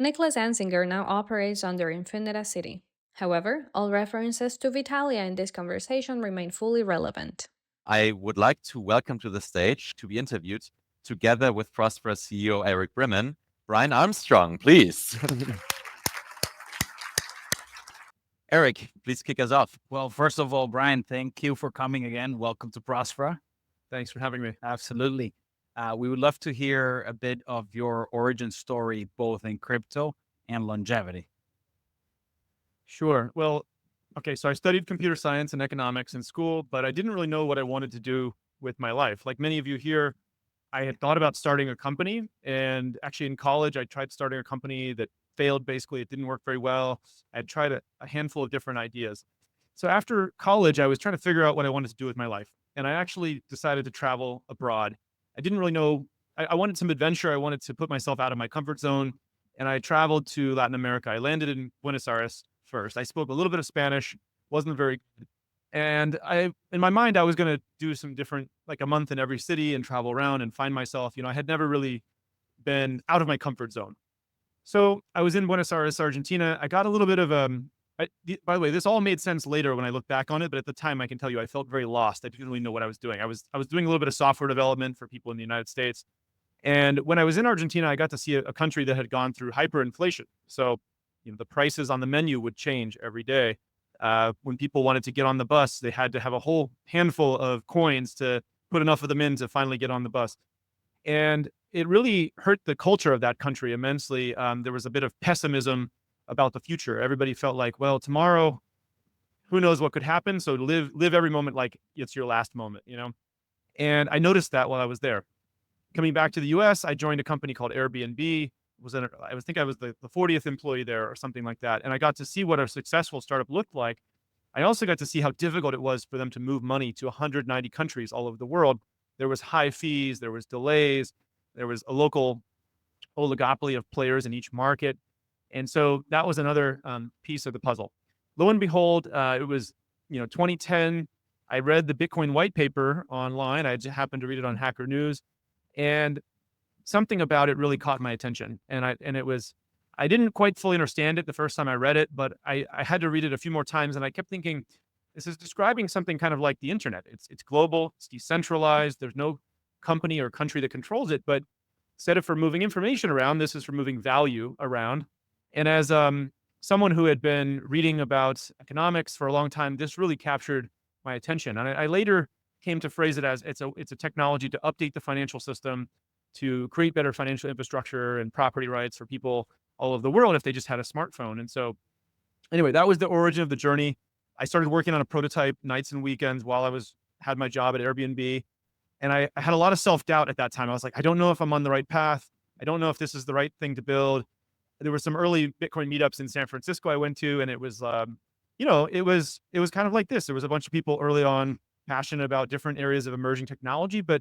Niklas Anzinger now operates under Infinita City. However, all references to Vitalia in this conversation remain fully relevant. I would like to welcome to the stage to be interviewed together with Próspera CEO Erick Brimen, Brian Armstrong, please. Erick, please kick us off. Well, first of all, Brian, thank you for coming again. Welcome to Próspera. Thanks for having me. Absolutely. We would love to hear a bit of your origin story, both in crypto and longevity. Sure. Well, okay, so I studied computer science and economics in school, but I didn't really know what I wanted to do with my life. Like many of you here, I had thought about starting a company. And actually, in college, I tried starting a company that failed. Basically, it didn't work very well. I had tried a handful of different ideas. So after college, I was trying to figure out what I wanted to do with my life. And I actually decided to travel abroad. I didn't really know, I wanted some adventure. I wanted to put myself out of my comfort zone. And I traveled to Latin America. I landed in Buenos Aires first. I spoke a little bit of Spanish, wasn't very good. And in my mind, I was going to do some different, like a month in every city and travel around and find myself. I had never really been out of my comfort zone. So I was in Buenos Aires, Argentina. I got a little bit of by the way, this all made sense later when I look back on it, but at the time, I can tell you, I felt very lost. I didn't really know what I was doing. I was doing a little bit of software development for people in the United States, and when I was in Argentina, I got to see a country that had gone through hyperinflation. So, the prices on the menu would change every day. When people wanted to get on the bus, they had to have a whole handful of coins to put enough of them in to finally get on the bus. And it really hurt the culture of that country immensely. There was a bit of pessimism about the future. Everybody felt like, well, tomorrow, who knows what could happen? So live every moment like it's your last moment. And I noticed that while I was there. Coming back to the US, I joined a company called Airbnb. I think I was the 40th employee there or something like that. And I got to see what a successful startup looked like. I also got to see how difficult it was for them to move money to 190 countries all over the world. There was high fees, there was delays, there was a local oligopoly of players in each market. And so that was another piece of the puzzle. Lo and behold, it was 2010. I read the Bitcoin white paper online. I just happened to read it on Hacker News, and something about it really caught my attention. And I didn't quite fully understand it the first time I read it, but I had to read it a few more times, and I kept thinking, this is describing something kind of like the internet. It's global, it's decentralized. There's no company or country that controls it, but instead of for moving information around, this is for moving value around. And as someone who had been reading about economics for a long time, this really captured my attention. And I later came to phrase it as it's a technology to update the financial system, to create better financial infrastructure and property rights for people all over the world if they just had a smartphone. And so anyway, that was the origin of the journey. I started working on a prototype nights and weekends while had my job at Airbnb. And I had a lot of self-doubt at that time. I was like, I don't know if I'm on the right path. I don't know if this is the right thing to build. There were some early Bitcoin meetups in San Francisco I went to, and it was, it was kind of like this. There was a bunch of people early on passionate about different areas of emerging technology, but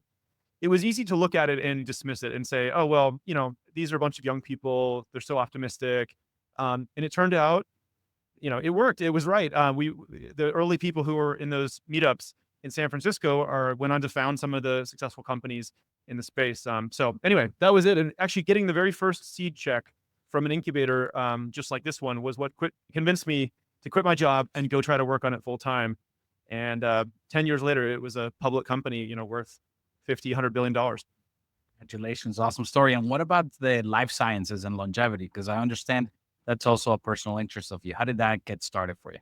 it was easy to look at it and dismiss it and say, oh, well, these are a bunch of young people. They're so optimistic. And it turned out, it worked. It was right. The early people who were in those meetups in San Francisco went on to found some of the successful companies in the space. So anyway, that was it. And actually getting the very first seed check from an incubator, just like this one, was what convinced me to quit my job and go try to work on it full time. And 10 years later, it was a public company, worth $100 billion. Congratulations. Awesome story. And what about the life sciences and longevity? Because I understand that's also a personal interest of you. How did that get started for you?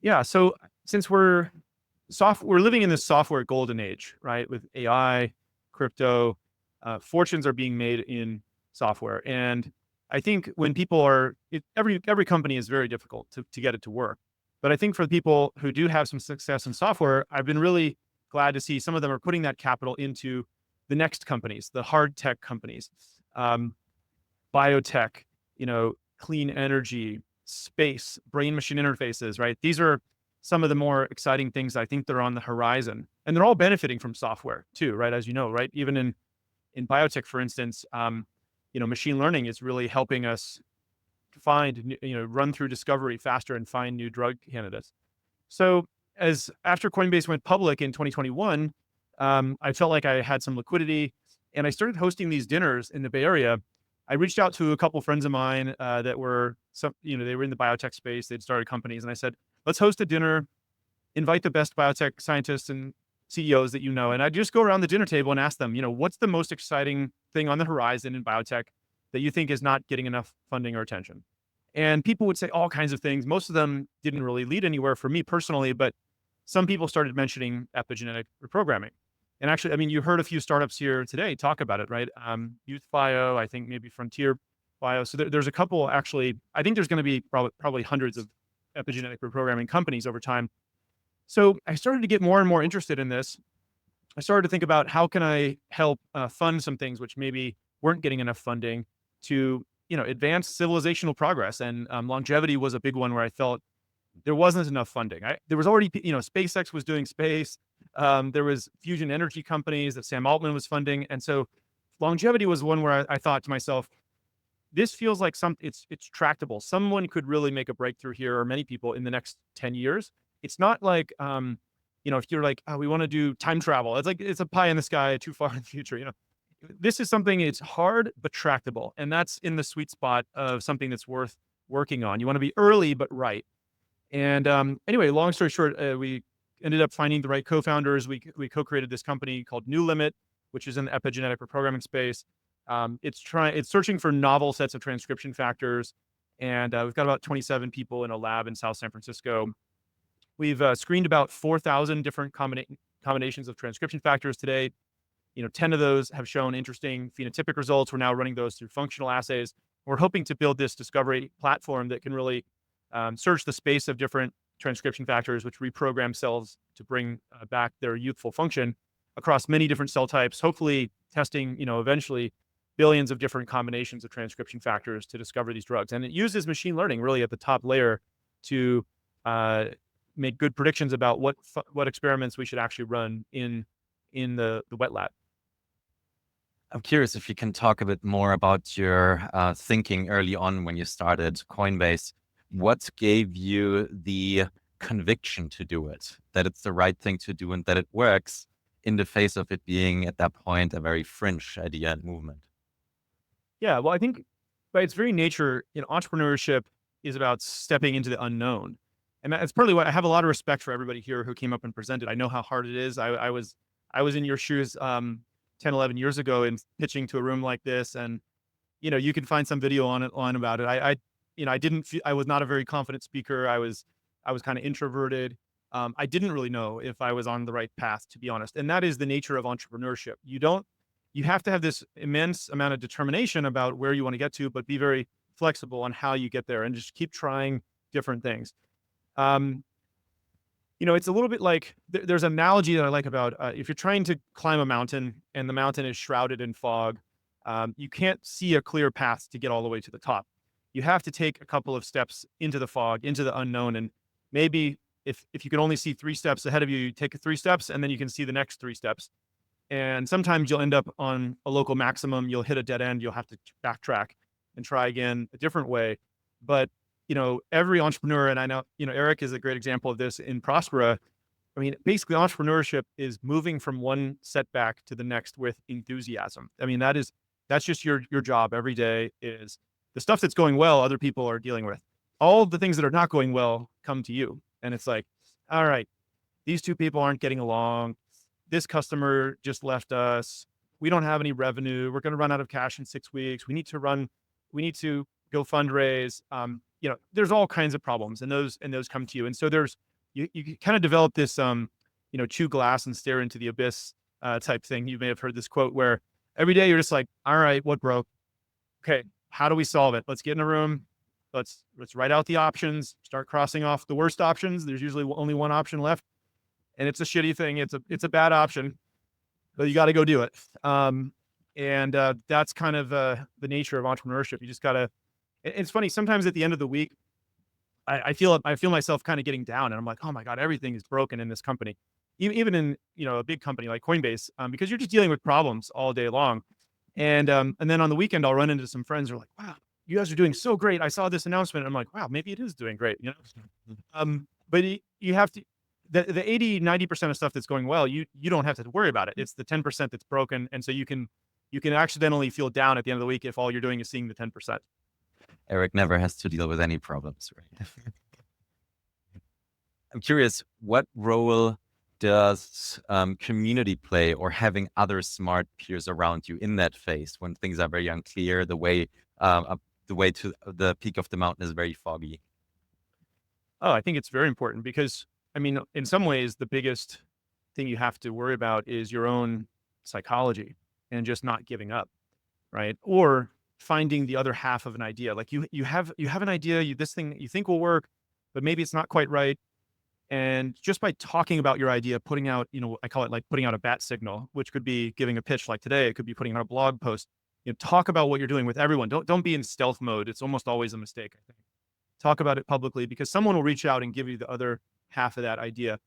Yeah. So since we're living in this software golden age, right? With AI, crypto, fortunes are being made in software. And I think when people every company is very difficult to get it to work. But I think for the people who do have some success in software, I've been really glad to see some of them are putting that capital into the next companies, the hard tech companies, biotech, clean energy, space, brain machine interfaces, right? These are some of the more exciting things I think they're on the horizon, and they're all benefiting from software too, right? As you know, right? Even in biotech, for instance, machine learning is really helping us find, run through discovery faster and find new drug candidates. So after Coinbase went public in 2021, I felt like I had some liquidity, and I started hosting these dinners in the Bay Area. I reached out to a couple friends of mine that were they were in the biotech space. They'd started companies, and I said, let's host a dinner, invite the best biotech scientists and CEOs that you know, and I'd just go around the dinner table and ask them, what's the most exciting thing on the horizon in biotech that you think is not getting enough funding or attention? And people would say all kinds of things. Most of them didn't really lead anywhere for me personally, but some people started mentioning epigenetic reprogramming. And actually, I mean, you heard a few startups here today talk about it, right? Youth Bio, I think maybe Frontier Bio. So there's a couple actually. I think there's going to be probably hundreds of epigenetic reprogramming companies over time. So I started to get more and more interested in this. I started to think about how can I help fund some things which maybe weren't getting enough funding to, advance civilizational progress. And longevity was a big one where I felt there wasn't enough funding. There was already, SpaceX was doing space. There was fusion energy companies that Sam Altman was funding. And so longevity was one where I thought to myself, this feels like it's tractable. Someone could really make a breakthrough here, or many people in the next 10 years. It's not like, if you're like, oh, we want to do time travel. It's like, it's a pie in the sky too far in the future. This is something, it's hard, but tractable. And that's in the sweet spot of something that's worth working on. You want to be early, but right. And anyway, long story short, we ended up finding the right co-founders. We co-created this company called New Limit, which is in the epigenetic reprogramming space. It's searching for novel sets of transcription factors. And we've got about 27 people in a lab in South San Francisco. We've screened about 4,000 different combinations of transcription factors today. 10 of those have shown interesting phenotypic results. We're now running those through functional assays. We're hoping to build this discovery platform that can really search the space of different transcription factors, which reprogram cells to bring back their youthful function across many different cell types, hopefully testing, eventually billions of different combinations of transcription factors to discover these drugs. And it uses machine learning really at the top layer to make good predictions about what experiments we should actually run in the wet lab. I'm curious if you can talk a bit more about your thinking early on when you started Coinbase. What gave you the conviction to do it, that it's the right thing to do and that it works in the face of it being at that point a very fringe idea and movement? Yeah, well, I think by its very nature, entrepreneurship is about stepping into the unknown. And that's partly why I have a lot of respect for everybody here who came up and presented. I know how hard it is. I was in your shoes 10, 11 years ago and pitching to a room like this. And, you can find some video online about it. I was not a very confident speaker. I was kind of introverted. I didn't really know if I was on the right path, to be honest. And that is the nature of entrepreneurship. You have to have this immense amount of determination about where you want to get to, but be very flexible on how you get there and just keep trying different things. It's a little bit like there's an analogy that I like about if you're trying to climb a mountain and the mountain is shrouded in fog, you can't see a clear path to get all the way to the top. You have to take a couple of steps into the fog, into the unknown. And maybe if you can only see 3 steps ahead of you, you take 3 steps and then you can see the next 3 steps. And sometimes you'll end up on a local maximum. You'll hit a dead end. You'll have to backtrack and try again a different way. But every entrepreneur, and I know, Erick is a great example of this in Próspera. I mean, basically entrepreneurship is moving from one setback to the next with enthusiasm. I mean, that's just your job every day. Is the stuff that's going well, other people are dealing with. All of the things that are not going well come to you. And it's like, all right, these 2 people aren't getting along. This customer just left us. We don't have any revenue. We're going to run out of cash in 6 weeks. We need to go fundraise. There's all kinds of problems, and those come to you. And so you kind of develop this, chew glass and stare into the abyss type thing. You may have heard this quote where every day you're just like, all right, what broke? Okay, how do we solve it? Let's get in a room. Let's write out the options, start crossing off the worst options. There's usually only one option left, and it's a shitty thing. It's a bad option, but you got to go do it. And that's kind of the nature of entrepreneurship. You just got to. It's funny, sometimes at the end of the week, I feel myself kind of getting down, and I'm like, oh my God, everything is broken in this company. Even in, a big company like Coinbase, because you're just dealing with problems all day long. And then on the weekend, I'll run into some friends who are like, wow, you guys are doing so great. I saw this announcement. I'm like, wow, maybe it is doing great, but you have to, the 80, 90% of stuff that's going well, you don't have to worry about it. It's the 10% that's broken. And so you can you can accidentally feel down at the end of the week if all you're doing is seeing the 10%. Erick never has to deal with any problems, right? I'm curious, what role does community play, or having other smart peers around you in that phase when things are very unclear, the way to the peak of the mountain is very foggy? Oh, I think it's very important because, I mean, in some ways, the biggest thing you have to worry about is your own psychology and just not giving up, right? Or finding the other half of an idea. Like you have an idea, this thing you think will work, but maybe it's not quite right. And just by talking about your idea, putting out, I call it like putting out a bat signal, which could be giving a pitch like today. It could be putting out a blog post. Talk about what you're doing with everyone. Don't be in stealth mode. It's almost always a mistake, I think. Talk about it publicly because someone will reach out and give you the other half of that idea.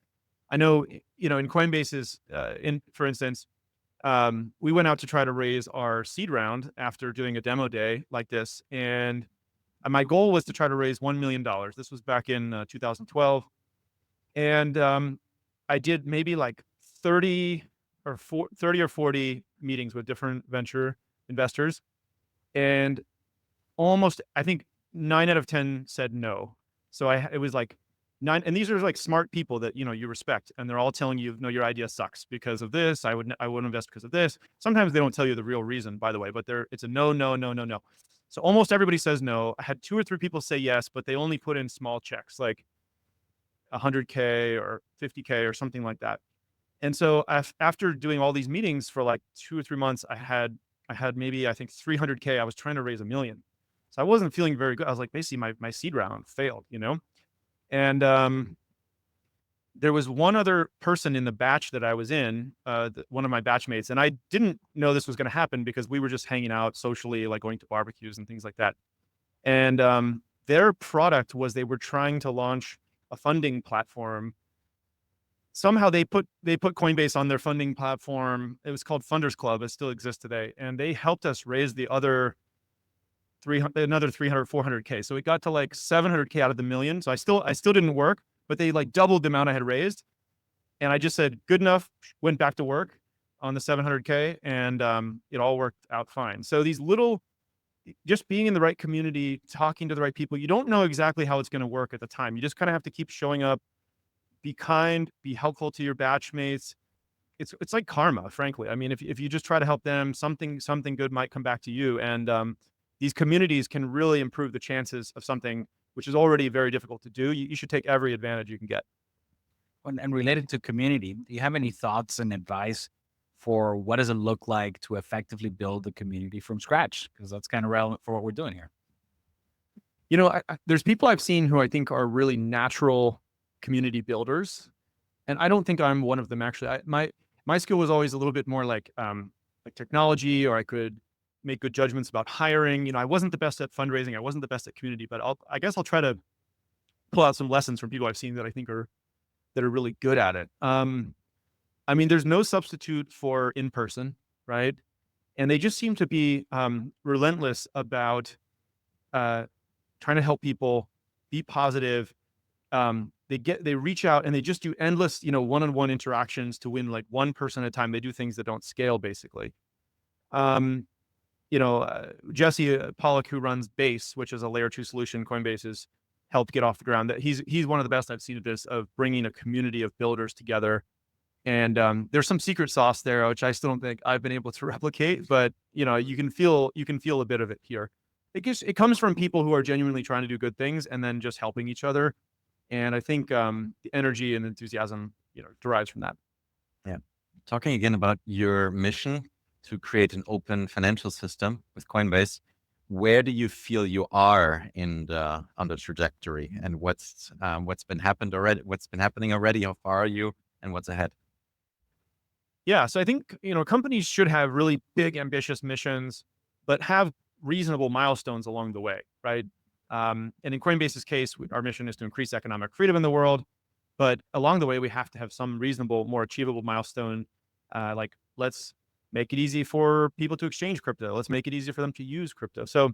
I know, in Coinbase's, for instance, we went out to try to raise our seed round after doing a demo day like this. And my goal was to try to raise $1 million. This was back in 2012. And I did maybe like 30 or 40 meetings with different venture investors. And almost, I think 9 out of 10 said no. So it was like 9, and these are like smart people that, you respect. And they're all telling you, no, your idea sucks because of this. I wouldn't invest because of this. Sometimes they don't tell you the real reason, by the way, but it's a no, no, no, no, no. So almost everybody says no. I had 2 or 3 people say yes, but they only put in small checks, like 100K or 50K or something like that. And so after doing all these meetings for like 2 or 3 months, I had maybe, I think 300K. I was trying to raise $1 million. So I wasn't feeling very good. I was like, basically my seed round failed, And there was one other person in the batch that I was in, one of my batchmates, and I didn't know this was going to happen because we were just hanging out socially, like going to barbecues and things like that. And their product was they were trying to launch a funding platform. Somehow they put Coinbase on their funding platform. It was called Funders Club. It still exists today. And they helped us raise the other another 300, 400K. So it got to like 700K out of the million. So I still didn't work, but they like doubled the amount I had raised. And I just said, good enough, went back to work on the 700K, and it all worked out fine. So these just being in the right community, talking to the right people, you don't know exactly how it's going to work at the time. You just kind of have to keep showing up, be kind, be helpful to your batchmates. It's like karma, frankly. I mean, if you just try to help them, something good might come back to you. And these communities can really improve the chances of something which is already very difficult to do. You should take every advantage you can get. And related to community, do you have any thoughts and advice for what does it look like to effectively build a community from scratch? Because that's kind of relevant for what we're doing here. There's people I've seen who I think are really natural community builders, and I don't think I'm one of them. Actually, my skill was always a little bit more like technology, or I could make good judgments about hiring. I wasn't the best at fundraising. I wasn't the best at community, but I guess I'll try to pull out some lessons from people I've seen that I think are really good at it. I mean, there's no substitute for in-person, right? And they just seem to be relentless about trying to help people be positive. They reach out and they just do endless, one-on-one interactions to win like one person at a time. They do things that don't scale, basically. Jesse Pollock, who runs Base, which is a layer 2 solution Coinbase has helped get off the ground, that he's one of the best I've seen at this, of bringing a community of builders together. And there's some secret sauce there, which I still don't think I've been able to replicate, but you can feel a bit of it here. It comes from people who are genuinely trying to do good things and then just helping each other. And I think the energy and enthusiasm, derives from that. Yeah. Talking again about your mission to create an open financial system with Coinbase, where do you feel you are on the trajectory, and what's been happening already? How far are you, and what's ahead? Yeah, so I think companies should have really big, ambitious missions, but have reasonable milestones along the way, right? And in Coinbase's case, our mission is to increase economic freedom in the world, but along the way, we have to have some reasonable, more achievable milestone, like let's make it easy for people to exchange crypto. Let's make it easy for them to use crypto. So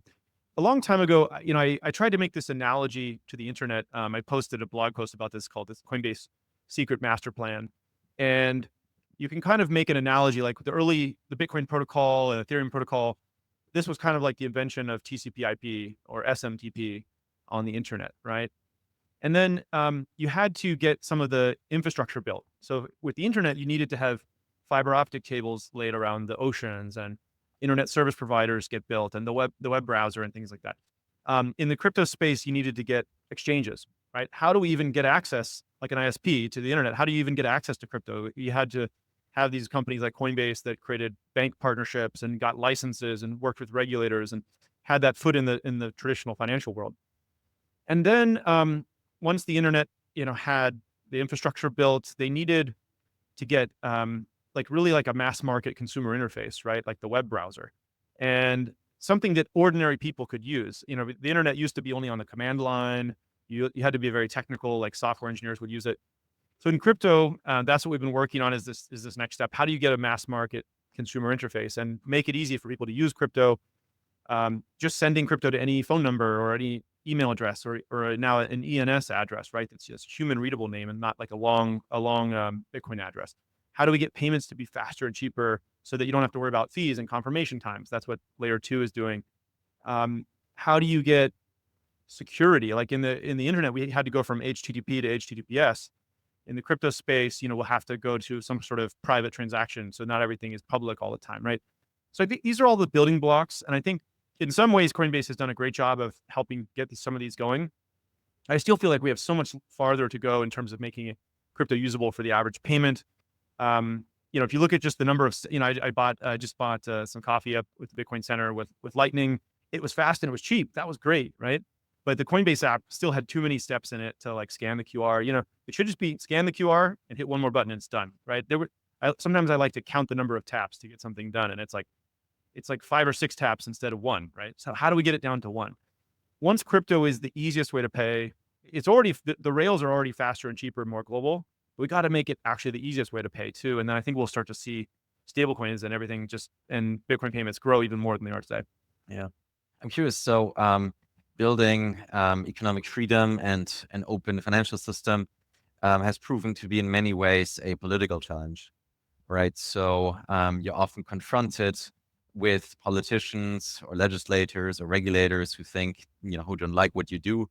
a long time ago, I tried to make this analogy to the internet. I posted a blog post about this called this Coinbase Secret Master Plan. And you can kind of make an analogy like the Bitcoin protocol and Ethereum protocol. This was kind of like the invention of TCP/IP or SMTP on the internet, right? And then you had to get some of the infrastructure built. So with the internet, you needed to have fiber optic cables laid around the oceans, and internet service providers get built, and the web browser and things like that. In the crypto space, you needed to get exchanges, right? How do we even get access, like an ISP, to the internet? How do you even get access to crypto? You had to have these companies like Coinbase that created bank partnerships and got licenses and worked with regulators and had that foot in the traditional financial world. And then once the internet, had the infrastructure built, they needed to get really like a mass market consumer interface, right? Like the web browser, and something that ordinary people could use. The internet used to be only on the command line. You had to be very technical, like software engineers would use it. So in crypto, that's what we've been working on is this next step. How do you get a mass market consumer interface and make it easy for people to use crypto? Just sending crypto to any phone number or any email address or now an ENS address, right? That's just human readable name and not like a long Bitcoin address. How do we get payments to be faster and cheaper so that you don't have to worry about fees and confirmation times? That's what layer 2 is doing. How do you get security? Like in the internet, we had to go from HTTP to HTTPS. In the crypto space, we'll have to go to some sort of private transaction. So not everything is public all the time, right? So I think these are all the building blocks. And I think in some ways, Coinbase has done a great job of helping get some of these going. I still feel like we have so much farther to go in terms of making crypto usable for the average payment. If you look at just the number of, I just bought some coffee up with the Bitcoin Center with Lightning. It was fast and it was cheap. That was great, right? But the Coinbase app still had too many steps in it to like scan the QR. It should just be scan the QR and hit one more button and it's done, right? Sometimes I like to count the number of taps to get something done, and it's like 5 or 6 taps instead of 1, right? So how do we get it down to 1? Once crypto is the easiest way to pay, it's already the rails are already faster and cheaper and more global. But we got to make it actually the easiest way to pay too, and then I think we'll start to see stablecoins and everything and Bitcoin payments grow even more than they are today. Yeah, I'm curious. So building economic freedom and an open financial system has proven to be in many ways a political challenge, right? So you're often confronted with politicians or legislators or regulators who think, who don't like what you do,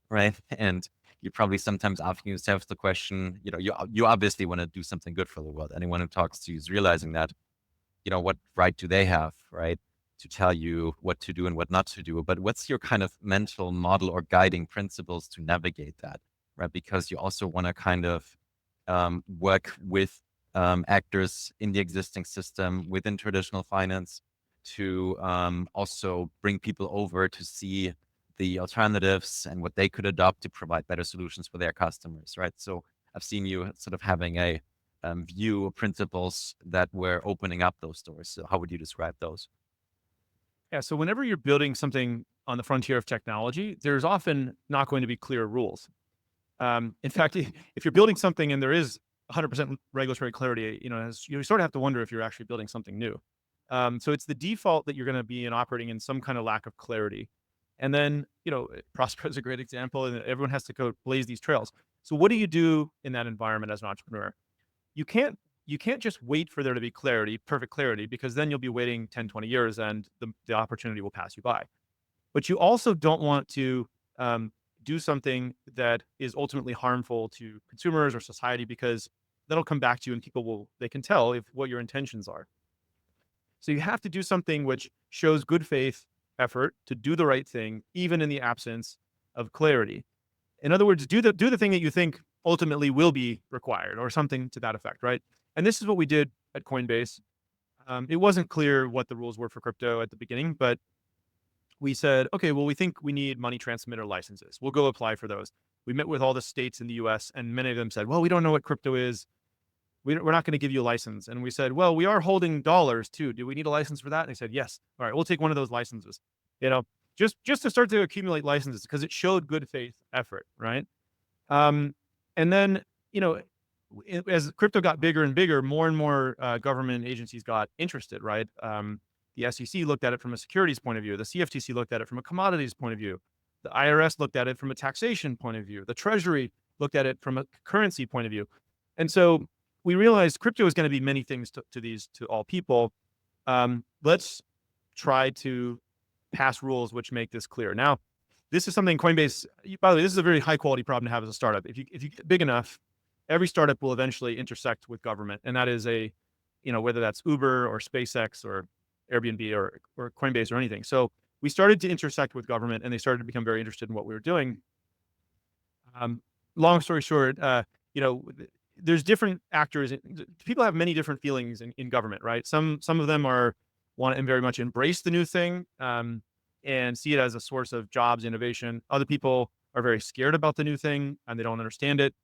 right? And you're probably sometimes asking yourself the question, you obviously want to do something good for the world. Anyone who talks to you is realizing that, what right do they have, right, to tell you what to do and what not to do? But what's your kind of mental model or guiding principles to navigate that, right? Because you also want to kind of work with actors in the existing system within traditional finance to also bring people over to see the alternatives and what they could adopt to provide better solutions for their customers, right? So I've seen you sort of having a view of principles that were opening up those doors. So how would you describe those? Yeah, so whenever you're building something on the frontier of technology, there's often not going to be clear rules. In fact, if you're building something and there is 100% regulatory clarity, you sort of have to wonder if you're actually building something new. So it's the default that you're going to be operating in some kind of lack of clarity. And then, Próspera is a great example, and everyone has to go blaze these trails. So what do you do in that environment as an entrepreneur? You can't just wait for there to be perfect clarity, because then you'll be waiting 10, 20 years and the opportunity will pass you by. But you also don't want to do something that is ultimately harmful to consumers or society, because that'll come back to you and people they can tell what your intentions are. So you have to do something which shows good faith effort to do the right thing, even in the absence of clarity. In other words, do the thing that you think ultimately will be required, or something to that effect, right? And this is what we did at Coinbase. It wasn't clear what the rules were for crypto at the beginning, but we said, okay, well, we think we need money transmitter licenses. We'll go apply for those. We met with all the states in the US, and many of them said, well, we don't know what crypto is. We're not going to give you a license. And we said, well, we are holding dollars too. Do we need a license for that? And they said, yes. All right, we'll take one of those licenses. Just to start to accumulate licenses, because it showed good faith effort, right? And then, as crypto got bigger and bigger, more and more government agencies got interested, right? The SEC looked at it from a securities point of view. The CFTC looked at it from a commodities point of view. The IRS looked at it from a taxation point of view. The Treasury looked at it from a currency point of view. And so we realized crypto is going to be many things to all people. Let's try to pass rules which make this clear. Now, this is something Coinbase, by the way, this is a very high quality problem to have as a startup. If you get big enough, every startup will eventually intersect with government. And that is whether that's Uber or SpaceX or Airbnb or Coinbase or anything. So we started to intersect with government, and they started to become very interested in what we were doing. Long story short, there's different actors. People have many different feelings in government, right? Some of them want to very much embrace the new thing and see it as a source of jobs, innovation. Other people are very scared about the new thing and they don't understand it.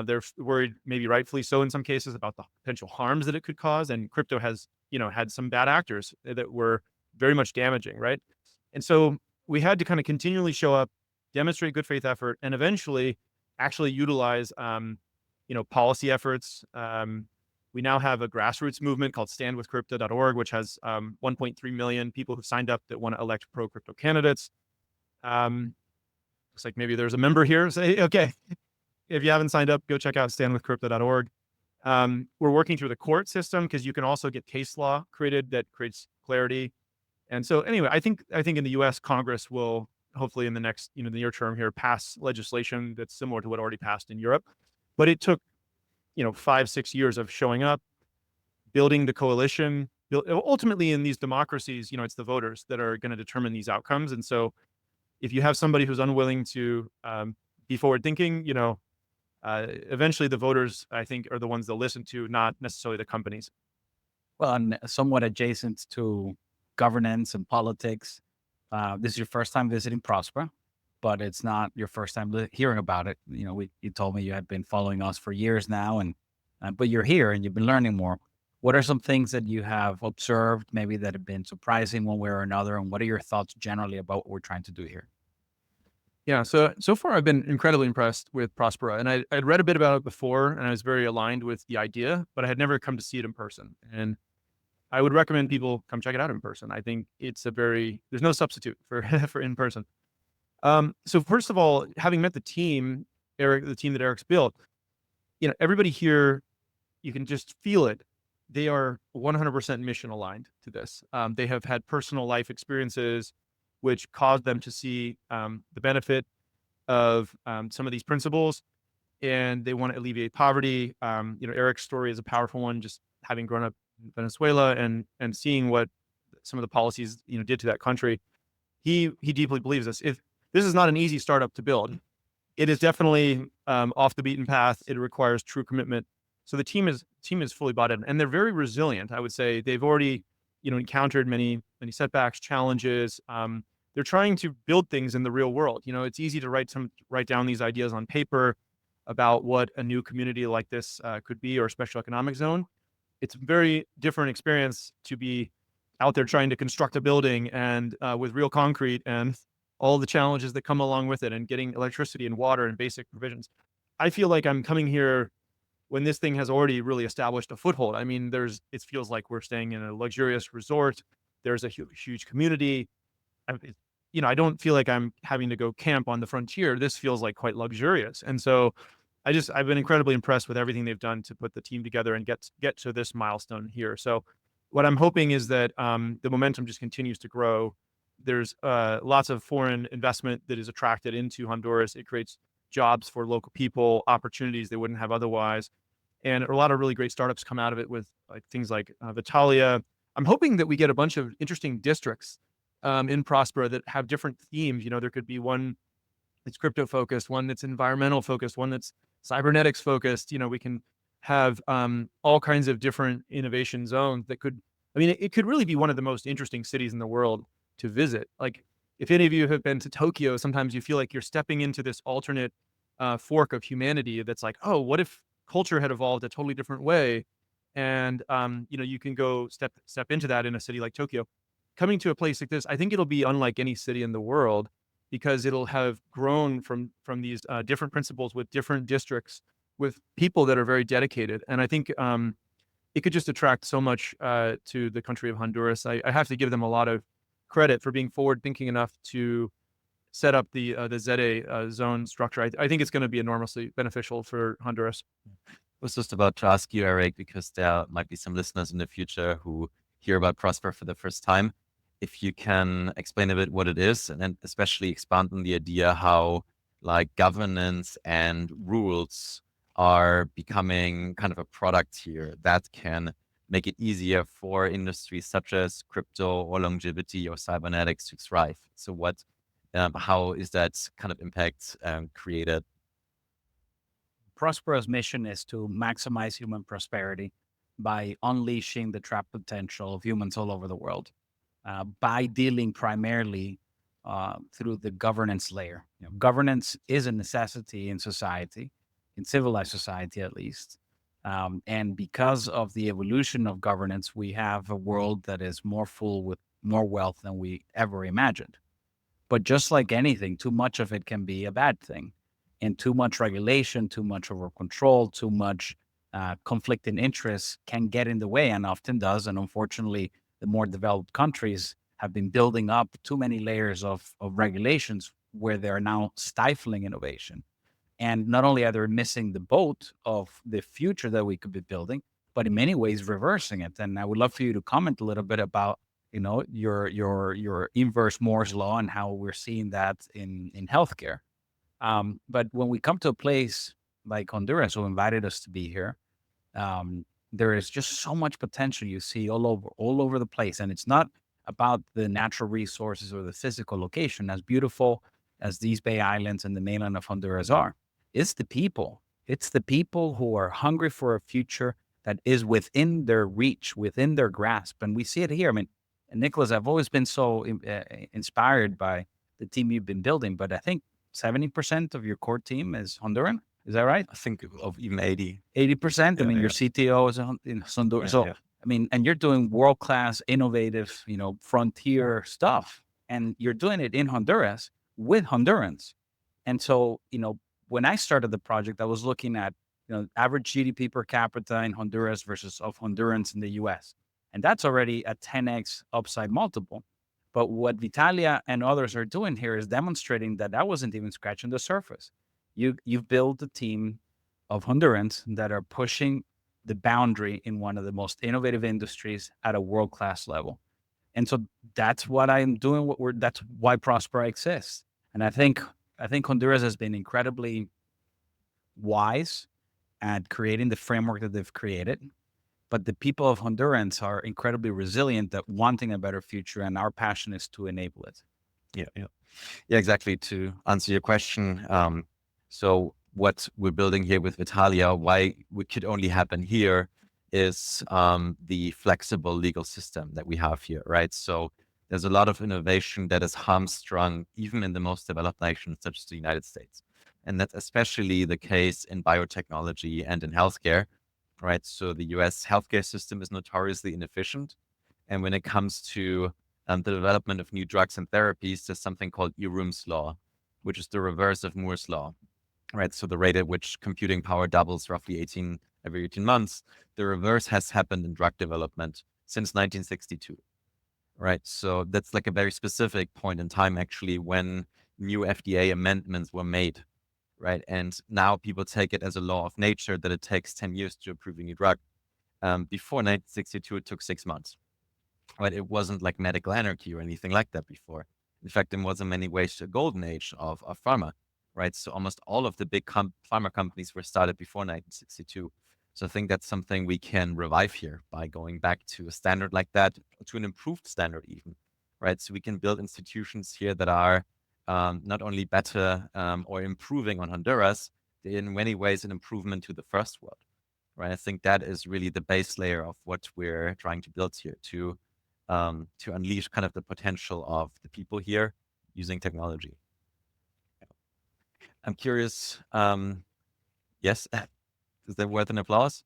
They're worried, maybe rightfully so in some cases, about the potential harms that it could cause. And crypto has, had some bad actors that were very much damaging, right? And so we had to kind of continually show up, demonstrate good faith effort, and eventually actually utilize, policy efforts. We now have a grassroots movement called standwithcrypto.org, which has 1.3 million people who've signed up that want to elect pro-crypto candidates. Looks like maybe there's a member here. Say, okay, if you haven't signed up, go check out standwithcrypto.org. We're working through the court system because you can also get case law created that creates clarity. And so anyway, I think in the US, Congress will hopefully in the next, the near term here, pass legislation that's similar to what already passed in Europe. But it took 5-6 years of showing up, building the coalition. Ultimately, in these democracies, it's the voters that are going to determine these outcomes. And so, if you have somebody who's unwilling to be forward thinking, eventually the voters, I think, are the ones they'll listen to, not necessarily the companies. Well, and somewhat adjacent to governance and politics, this is your first time visiting Próspera, but it's not your first time hearing about it. You told me you had been following us for years now, and but you're here and you've been learning more. What are some things that you have observed, maybe that have been surprising one way or another, and what are your thoughts generally about what we're trying to do here? Yeah, so far I've been incredibly impressed with Próspera, and I'd read a bit about it before, and I was very aligned with the idea, but I had never come to see it in person. And I would recommend people come check it out in person. I think it's there's no substitute for for in person. So first of all, having met the team that Erick's built, everybody here, you can just feel it. They are 100% mission aligned to this. They have had personal life experiences which caused them to see the benefit of some of these principles, and they want to alleviate poverty. Erick's story is a powerful one, just having grown up in Venezuela and seeing what some of the policies did to that country. He deeply believes this. If this is not an easy startup to build, it is definitely off the beaten path. It requires true commitment. So the team is fully bought in, and they're very resilient. I would say they've already encountered many setbacks, challenges. They're trying to build things in the real world. It's easy to write down these ideas on paper about what a new community like this could be, or a special economic zone. It's a very different experience to be out there trying to construct a building and with real concrete and all the challenges that come along with it, and getting electricity and water and basic provisions. I feel like I'm coming here when this thing has already really established a foothold. I mean, it feels like we're staying in a luxurious resort. There's a huge community. I don't feel like I'm having to go camp on the frontier. This feels like quite luxurious. And so I've been incredibly impressed with everything they've done to put the team together and get to this milestone here. So what I'm hoping is that the momentum just continues to grow. There's lots of foreign investment that is attracted into Honduras. It creates jobs for local people, opportunities they wouldn't have otherwise. And a lot of really great startups come out of it, with things like Vitalia. I'm hoping that we get a bunch of interesting districts in Próspera that have different themes. There could be one that's crypto focused, one that's environmental focused, one that's cybernetics focused. We can have all kinds of different innovation zones that it could really be one of the most interesting cities in the world to visit. Like, if any of you have been to Tokyo, sometimes you feel like you're stepping into this alternate fork of humanity that's like, oh, what if culture had evolved a totally different way? And you can go step into that in a city like Tokyo. Coming to a place like this, I think it'll be unlike any city in the world, because it'll have grown from these different principles, with different districts, with people that are very dedicated. And I think it could just attract so much to the country of Honduras. I have to give them a lot of credit for being forward thinking enough to set up the ZA zone structure. I think it's going to be enormously beneficial for Honduras. was just about to ask you, Eric, because there might be some listeners in the future who hear about Prosper for the first time. If you can explain a bit what it is, and then especially expand on the idea how like governance and rules are becoming kind of a product here that can make it easier for industries such as crypto or longevity or cybernetics to thrive. So how is that kind of impact created? Prospera's mission is to maximize human prosperity by unleashing the trapped potential of humans all over the world by dealing primarily through the governance layer. Governance is a necessity in society, in civilized society at least. And because of the evolution of governance, we have a world that is more full with more wealth than we ever imagined. But just like anything, too much of it can be a bad thing. And too much regulation, too much over control, too much conflicting interests can get in the way and often does. And unfortunately, the more developed countries have been building up too many layers of regulations where they're now stifling innovation. And not only are they missing the boat of the future that we could be building, but in many ways reversing it. And I would love for you to comment a little bit about, your inverse Moore's law and how we're seeing that in healthcare. But when we come to a place like Honduras, who invited us to be here, there is just so much potential you see all over the place. And it's not about the natural resources or the physical location, as beautiful as these Bay Islands and the mainland of Honduras are. It's the people. It's the people who are hungry for a future that is within their reach, within their grasp. And we see it here. I mean, and Niklas, I've always been so inspired by the team you've been building, but I think 70% of your core team is Honduran. Is that right? I think of even 80. 80%. I mean, Yeah. your CTO is in Honduras. Yeah, So, yeah. I mean, and you're doing world-class, innovative, frontier stuff. And you're doing it in Honduras with Hondurans. And so, when I started the project, I was looking at, average GDP per capita in Honduras versus of Hondurans in the US. And that's already a 10x upside multiple. But what Vitalia and others are doing here is demonstrating that wasn't even scratching the surface. You've built a team of Hondurans that are pushing the boundary in one of the most innovative industries at a world-class level. And so that's what I'm doing. That's why Prospera exists. And I think Honduras has been incredibly wise at creating the framework that they've created. But the people of Hondurans are incredibly resilient at wanting a better future, and our passion is to enable it. Yeah, exactly. To answer your question, so what we're building here with Vitalia, why it could only happen here, is the flexible legal system that we have here, right? So there's a lot of innovation that is hamstrung even in the most developed nations, such as the United States, and that's especially the case in biotechnology and in healthcare, right? So the U.S. healthcare system is notoriously inefficient, and when it comes to the development of new drugs and therapies, there's something called Eroom's law, which is the reverse of Moore's law, right? So the rate at which computing power doubles roughly every 18 months, the reverse has happened in drug development since 1962, right? So that's like a very specific point in time, actually, when new FDA amendments were made, right? And now people take it as a law of nature that it takes 10 years to approve a new drug. Before 1962, it took 6 months. Right? It wasn't like medical anarchy or anything like that before. In fact, it was in many ways a golden age of pharma, right? So almost all of the big pharma companies were started before 1962. So I think that's something we can revive here by going back to a standard like that, to an improved standard even, right? So we can build institutions here that are not only better or improving on Honduras, in many ways an improvement to the first world, right? I think that is really the base layer of what we're trying to build here, to unleash kind of the potential of the people here using technology. I'm curious. Yes, is that worth an applause?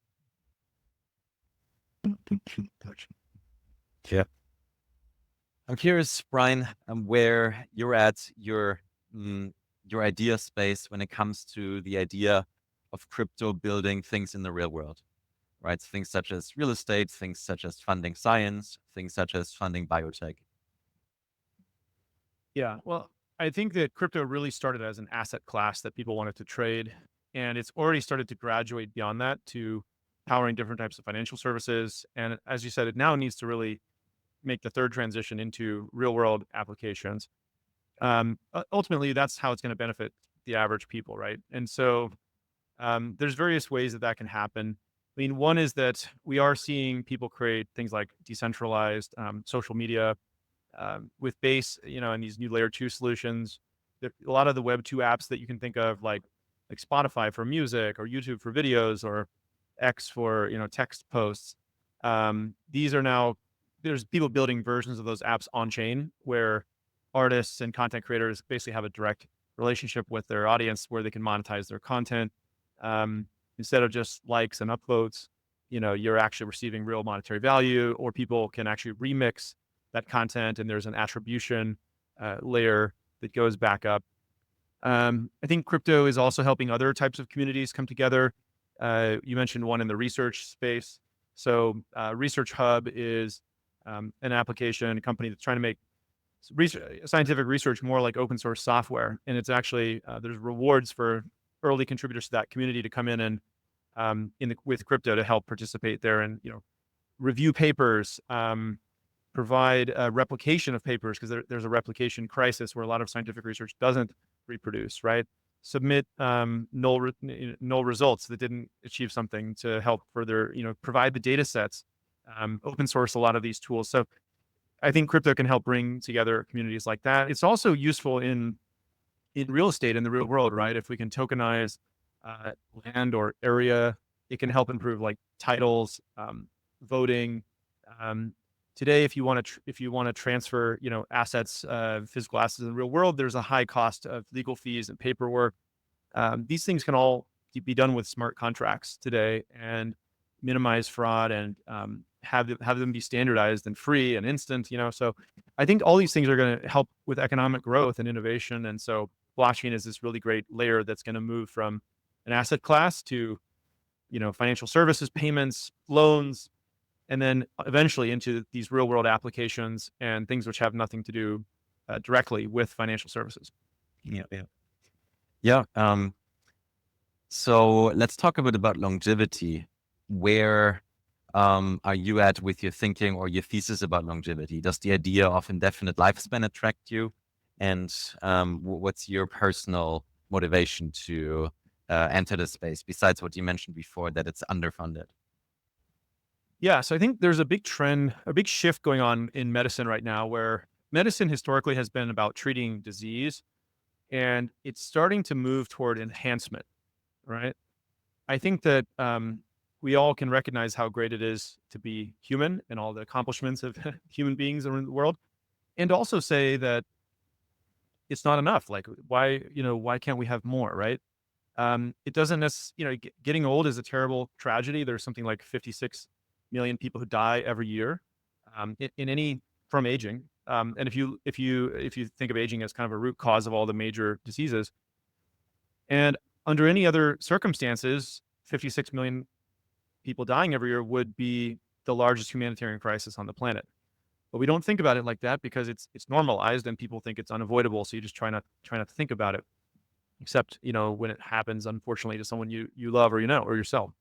Yeah. I'm curious, Brian, where you're at your idea space when it comes to the idea of crypto building things in the real world, right? Things such as real estate, things such as funding science, things such as funding biotech. Yeah, well, I think that crypto really started as an asset class that people wanted to trade. And it's already started to graduate beyond that to powering different types of financial services. And as you said, it now needs to really make the third transition into real world applications. Ultimately, that's how it's going to benefit the average people, right? And so there's various ways that that can happen. I mean, one is that we are seeing people create things like decentralized social media with Base, and these new layer 2 solutions. A lot of the Web 2 apps that you can think of, like Spotify for music, or YouTube for videos, or X for text posts. These are now, there's people building versions of those apps on chain where artists and content creators basically have a direct relationship with their audience where they can monetize their content. Instead of just likes and upvotes, you're actually receiving real monetary value, or people can actually remix that content, and there's an attribution layer that goes back up. I think crypto is also helping other types of communities come together. You mentioned one in the research space. So Research Hub is an application, a company that's trying to make scientific research more like open source software. And it's actually, there's rewards for early contributors to that community to come in and with crypto to help participate there and, review papers, provide a replication of papers, because there's a replication crisis where a lot of scientific research doesn't reproduce, right? Submit null results that didn't achieve something to help further, provide the data sets, open source a lot of these tools. So I think crypto can help bring together communities like that. It's also useful in real estate in the real world, right? If we can tokenize land or area, it can help improve like titles, voting. Today, if you want to transfer, assets, physical assets in the real world, there's a high cost of legal fees and paperwork. These things can all be done with smart contracts today and minimize fraud and have them be standardized and free and instant. So I think all these things are going to help with economic growth and innovation. And so blockchain is this really great layer that's going to move from an asset class to, financial services, payments, loans, and then eventually into these real world applications and things which have nothing to do directly with financial services. Yeah. So let's talk a bit about longevity. Where are you at with your thinking or your thesis about longevity? Does the idea of indefinite lifespan attract you? And what's your personal motivation to enter the space, besides what you mentioned before, that it's underfunded? Yeah, so I think there's a big trend, a big shift going on in medicine right now, where medicine historically has been about treating disease, and it's starting to move toward enhancement, right? I think that we all can recognize how great it is to be human and all the accomplishments of human beings around the world, and also say that it's not enough. Like, why can't we have more, right? It doesn't necessarily, getting old is a terrible tragedy. There's something like 56 million people who die every year from aging. And if you think of aging as kind of a root cause of all the major diseases, and under any other circumstances, 56 million people dying every year would be the largest humanitarian crisis on the planet. But we don't think about it like that because it's normalized and people think it's unavoidable. So you just try not to think about it, except when it happens, unfortunately, to someone you love or or yourself.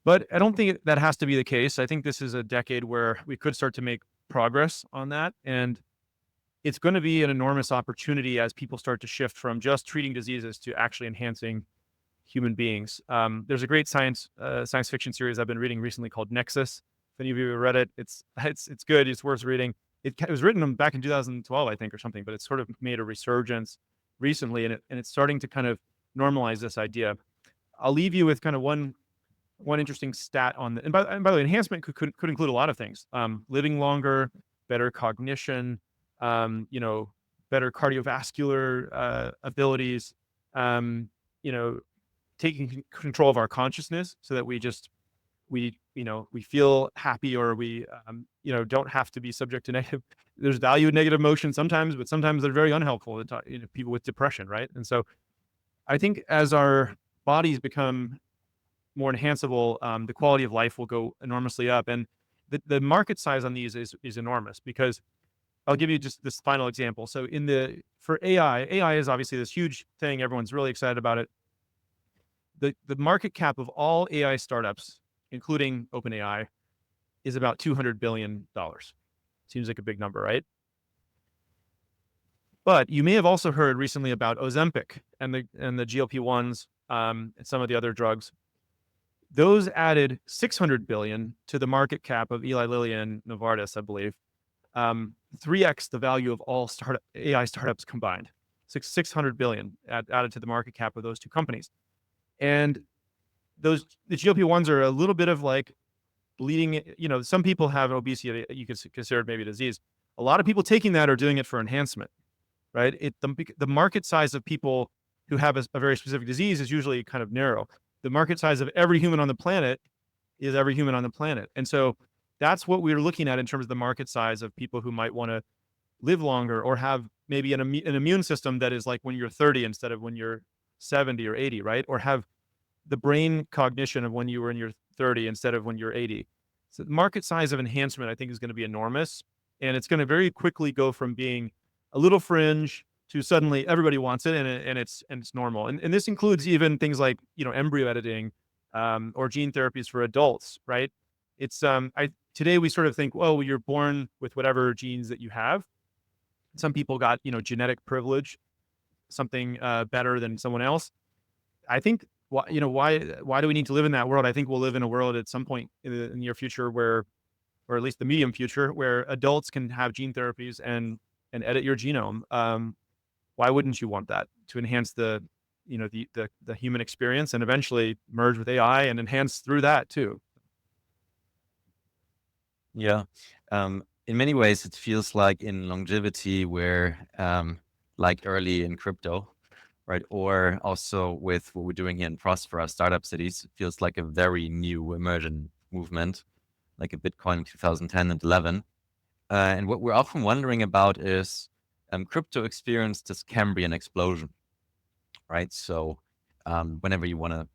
But I don't think that has to be the case. I think this is a decade where we could start to make progress on that, and it's going to be an enormous opportunity as people start to shift from just treating diseases to actually enhancing human beings. There's a great science fiction series I've been reading recently called Nexus. If any of you have read it, it's good. It's worth reading. It was written back in 2012, I think, or something, but it's sort of made a resurgence recently, and it's starting to kind of normalize this idea. I'll leave you with kind of one interesting stat on and by the way, enhancement could include a lot of things. Living longer, better cognition, better cardiovascular abilities, taking control of our consciousness so that we feel happy, or we don't have to be subject to negative. There's value in negative emotions sometimes, but sometimes they're very unhelpful to people with depression, right? And so I think as our bodies become more enhanceable, the quality of life will go enormously up. And the market size on these is enormous, because I'll give you just this final example. So for AI is obviously this huge thing. Everyone's really excited about it. the market cap of all AI startups, including OpenAI, is about $200 billion. Seems like a big number, right? But you may have also heard recently about Ozempic and the GLP-1s, and some of the other drugs. Those added 600 billion to the market cap of Eli Lilly and Novartis, I believe. 3x the value of all AI startups combined. 600 billion added to the market cap of those two companies. And the GLP-1s are a little bit of like bleeding. Some people have obesity, you could consider it maybe a disease. A lot of people taking that are doing it for enhancement, right? The market size of people who have a very specific disease is usually kind of narrow. The market size of every human on the planet is every human on the planet. And so that's what we're looking at in terms of the market size of people who might want to live longer or have maybe an immune system that is like when you're 30 instead of when you're 70 or 80, right? Or have the brain cognition of when you were in your 30 instead of when you're 80. So the market size of enhancement, I think, is going to be enormous. And it's going to very quickly go from being a little fringe to suddenly everybody wants it, and it's normal. And this includes even things like, embryo editing, or gene therapies for adults, right? It's today we sort of think, well, you're born with whatever genes that you have. Some people got, genetic privilege, something better than someone else. I think why do we need to live in that world? I think we'll live in a world at some point in the near future or at least the medium future, where adults can have gene therapies and edit your genome. Why wouldn't you want that to enhance the human experience and eventually merge with AI and enhance through that too? Yeah. In many ways, it feels like in longevity, we're like early in crypto, right? Or also with what we're doing here in Próspera, startup cities, it feels like a very new emergent movement, like a Bitcoin in 2010 and 11. And what we're often wondering about is crypto experienced this Cambrian explosion, right? So whenever you want to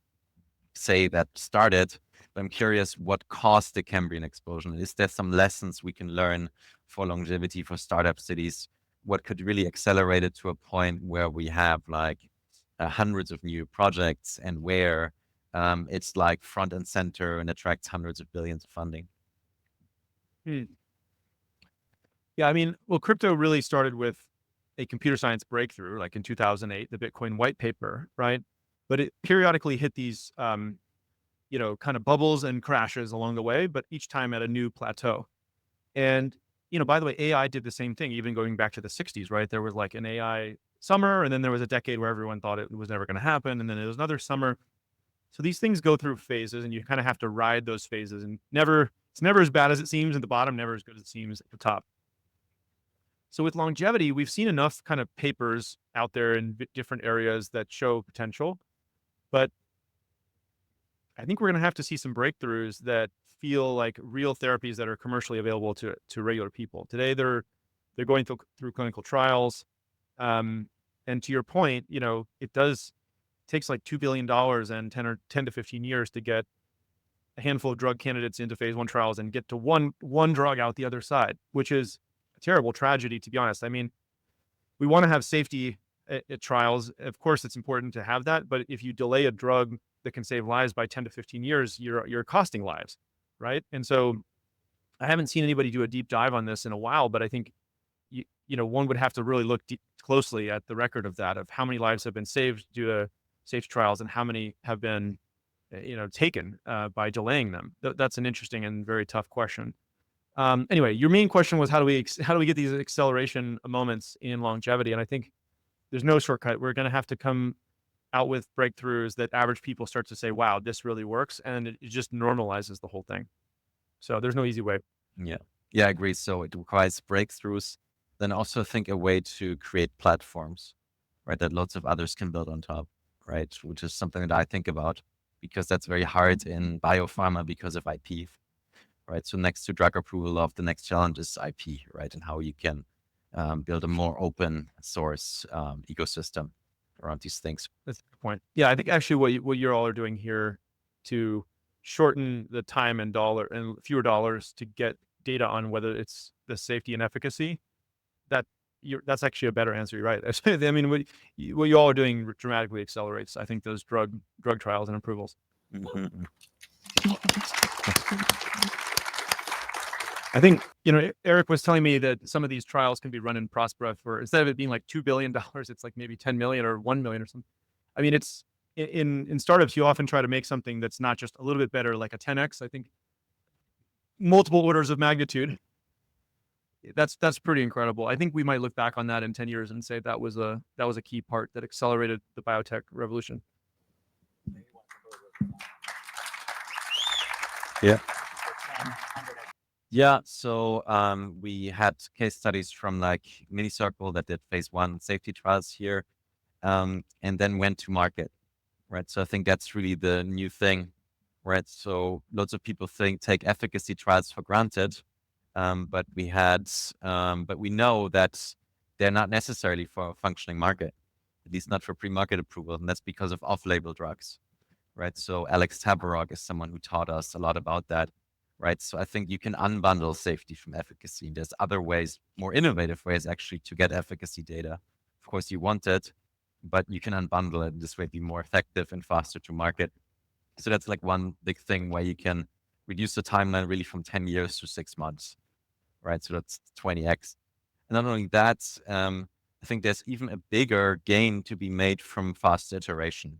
say that started, I'm curious what caused the Cambrian explosion. Is there some lessons we can learn for longevity for startup cities? What could really accelerate it to a point where we have like hundreds of new projects and where it's like front and center and attracts hundreds of billions of funding? Yeah, I mean, well, crypto really started with a computer science breakthrough, like in 2008, the Bitcoin white paper, right? But it periodically hit these, kind of bubbles and crashes along the way, but each time at a new plateau. And, by the way, AI did the same thing, even going back to the 60s, right? There was like an AI summer, and then there was a decade where everyone thought it was never going to happen. And then there was another summer. So these things go through phases, and you kind of have to ride those phases, and it's never as bad as it seems at the bottom, never as good as it seems at the top. So with longevity, we've seen enough kind of papers out there in different areas that show potential, but I think we're going to have to see some breakthroughs that feel like real therapies that are commercially available to regular people. Today, they're going through clinical trials, and to your point, it takes like $2 billion and 10 to 15 years to get a handful of drug candidates into phase 1 trials and get to one drug out the other side, which is terrible tragedy, to be honest. I mean, we want to have safety at trials. Of course, it's important to have that, but if you delay a drug that can save lives by 10 to 15 years, you're costing lives, right? And so I haven't seen anybody do a deep dive on this in a while, but I think one would have to really look closely at the record of that, of how many lives have been saved due to safe trials and how many have been taken by delaying them. That's an interesting and very tough question. Anyway, your main question was how do we get these acceleration moments in longevity? And I think there's no shortcut. We're going to have to come out with breakthroughs that average people start to say, wow, this really works. And it just normalizes the whole thing. So there's no easy way. Yeah, I agree. So it requires breakthroughs. Then also think a way to create platforms, right, that lots of others can build on top, right? Which is something that I think about because that's very hard in biopharma because of IP. Right. So next to drug approval of the next challenge is IP, right? And how you can build a more open source ecosystem around these things. That's a good point. Yeah, I think actually what you all are doing here to shorten the time and fewer dollars to get data on whether it's the safety and efficacy, that's actually a better answer. You're right. I mean, what you all are doing dramatically accelerates, I think, those drug trials and approvals. Mhm. I think, Eric was telling me that some of these trials can be run in Próspera for, instead of it being like $2 billion, it's like maybe 10 million or 1 million or something. I mean, it's in startups, you often try to make something that's not just a little bit better, like a 10x. I think multiple orders of magnitude. That's pretty incredible. I think we might look back on that in 10 years and say that was a key part that accelerated the biotech revolution. Yeah. Yeah. So we had case studies from like Minicircle that did phase 1 safety trials here, and then went to market, right? So I think that's really the new thing, right? So lots of people take efficacy trials for granted, but we know that they're not necessarily for a functioning market, at least not for pre-market approval, and that's because of off-label drugs, right? So Alex Tabarrok is someone who taught us a lot about that, right? So I think you can unbundle safety from efficacy. There's other ways, more innovative ways actually to get efficacy data. Of course, you want it, but you can unbundle it and this way be more effective and faster to market. So that's like one big thing where you can reduce the timeline really from 10 years to 6 months, right? So that's 20x. And not only that, I think there's even a bigger gain to be made from fast iteration,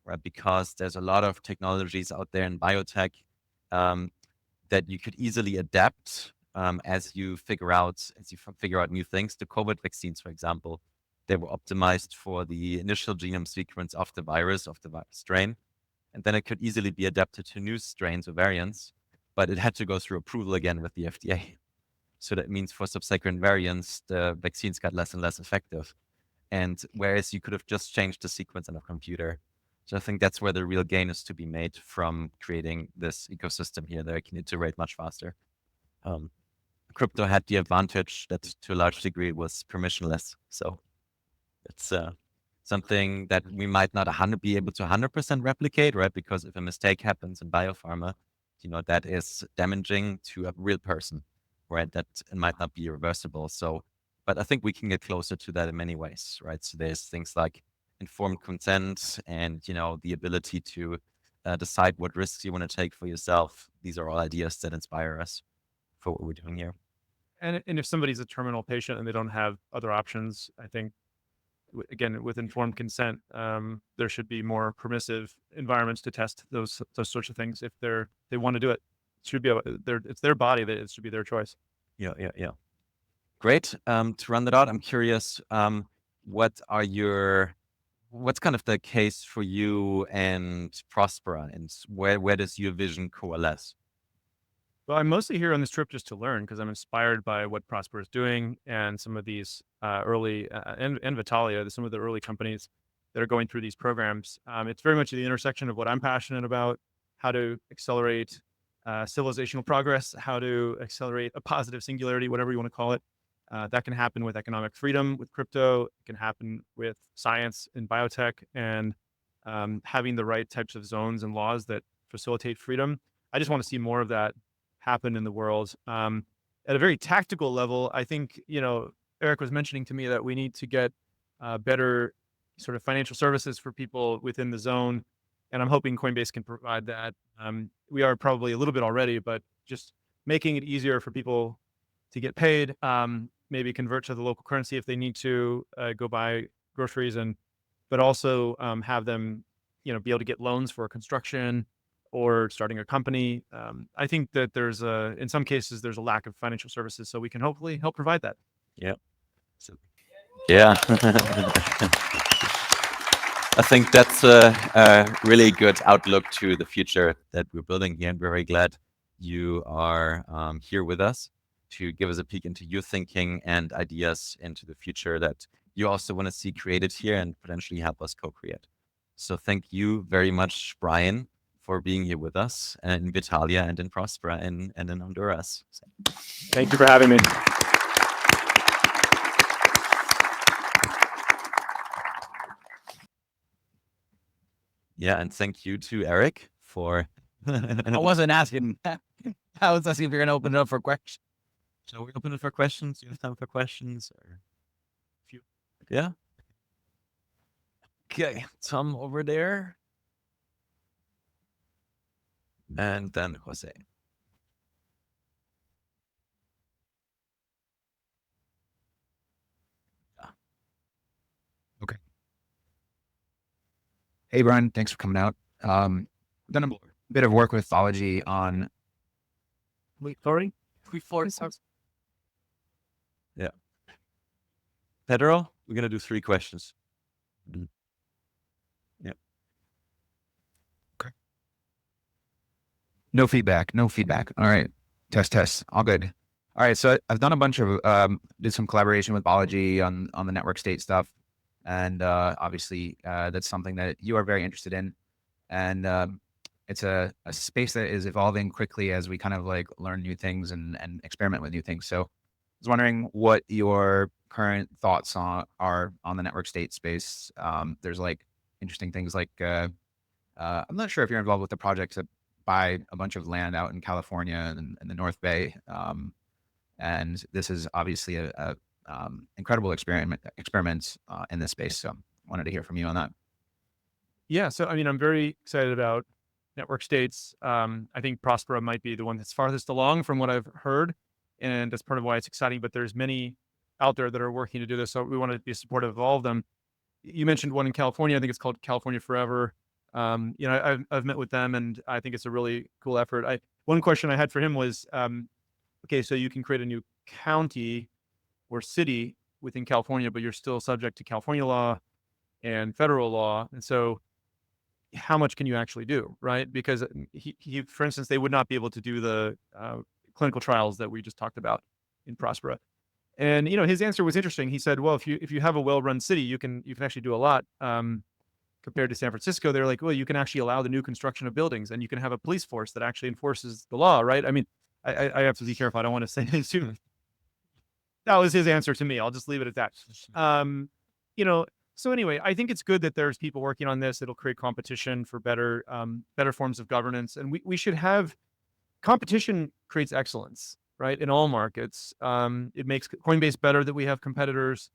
right? Because there's a lot of technologies out there in biotech that you could easily adapt as you figure out new things. The COVID vaccines, for example, they were optimized for the initial genome sequence of the virus, of the strain, and then it could easily be adapted to new strains or variants, but it had to go through approval again with the FDA. So that means for subsequent variants, the vaccines got less and less effective. And whereas you could have just changed the sequence on a computer. So I think that's where the real gain is to be made from creating this ecosystem here that I can iterate much faster. Crypto had the advantage that to a large degree was permissionless. So it's something that we might not be able to 100% replicate, right? Because if a mistake happens in biopharma, that is damaging to a real person, right? That it might not be reversible. So, but I think we can get closer to that in many ways, right? So there's things like informed consent and, the ability to decide what risks you want to take for yourself. These are all ideas that inspire us for what we're doing here. And if somebody's a terminal patient and they don't have other options, I think, again, with informed consent, there should be more permissive environments to test those sorts of things if they want to do it. It should be it's their body, that it should be their choice. Yeah. Great. To run that out, I'm curious, what's kind of the case for you and Próspera, and where does your vision coalesce? Well, I'm mostly here on this trip just to learn because I'm inspired by what Próspera is doing and some of these early and Vitalia, some of the early companies that are going through these programs. It's very much at the intersection of what I'm passionate about: how to accelerate civilizational progress, how to accelerate a positive singularity, whatever you want to call it. That can happen with economic freedom, with crypto. It can happen with science and biotech, and having the right types of zones and laws that facilitate freedom. I just want to see more of that happen in the world. At a very tactical level, I think, Eric was mentioning to me that we need to get better sort of financial services for people within the zone. And I'm hoping Coinbase can provide that. We are probably a little bit already, but just making it easier for people to get paid, maybe convert to the local currency if they need to go buy groceries, but also have them, be able to get loans for construction or starting a company. I think that in some cases, there's a lack of financial services, so we can hopefully help provide that. Yeah. Yeah. I think that's a really good outlook to the future that we're building here. And we're very glad you are here with us to give us a peek into your thinking and ideas into the future that you also want to see created here and potentially help us co-create. So thank you very much, Brian, for being here with us in Vitalia and in Próspera and in Honduras. Thank you for having me. Yeah, and thank you to Erick for... I wasn't asking. I was asking if you're going to open it up for questions. Shall we open it for questions? Do you have time for questions? Or... Yeah. Okay, Tom over there. And then Jose. Okay. Hey, Brian, thanks for coming out. Done a bit of work with Thology on. Wait, sorry? Yeah. Pedro, we're going to do 3 questions. Yeah. Okay. No feedback. All right. Test. All good. All right. So I've done a bunch of, did some collaboration with Thology on the network state stuff. And obviously, that's something that you are very interested in. And it's a space that is evolving quickly as we kind of like learn new things and experiment with new things. So I was wondering what your current thoughts are on the network state space. There's like interesting things like, I'm not sure if you're involved with the project to buy a bunch of land out in California and in the North Bay. And this is obviously a incredible experiment in this space. So wanted to hear from you on that. Yeah, so I mean, I'm very excited about network states. I think Próspera might be the one that's farthest along from what I've heard, and that's part of why it's exciting. But there's many out there that are working to do this, so we want to be supportive of all of them. You mentioned one in California. I think it's called California Forever. I've met with them, and I think it's a really cool effort. One question I had for him was, okay, so you can create a new county or city within California, but you're still subject to California law and federal law, and so how much can you actually do, right? Because he, for instance, they would not be able to do the clinical trials that we just talked about in Próspera. And his answer was interesting. He said, "Well, if you have a well-run city, you can actually do a lot." Compared to San Francisco, they're like, "Well, you can actually allow the new construction of buildings, and you can have a police force that actually enforces the law, right?" I mean, I have to be careful. I don't want to say this too. That was his answer to me. I'll just leave it at that. So anyway, I think it's good that there's people working on this. It'll create competition for better forms of governance. And we should have competition creates excellence, right? In all markets. It makes Coinbase better that we have competitors.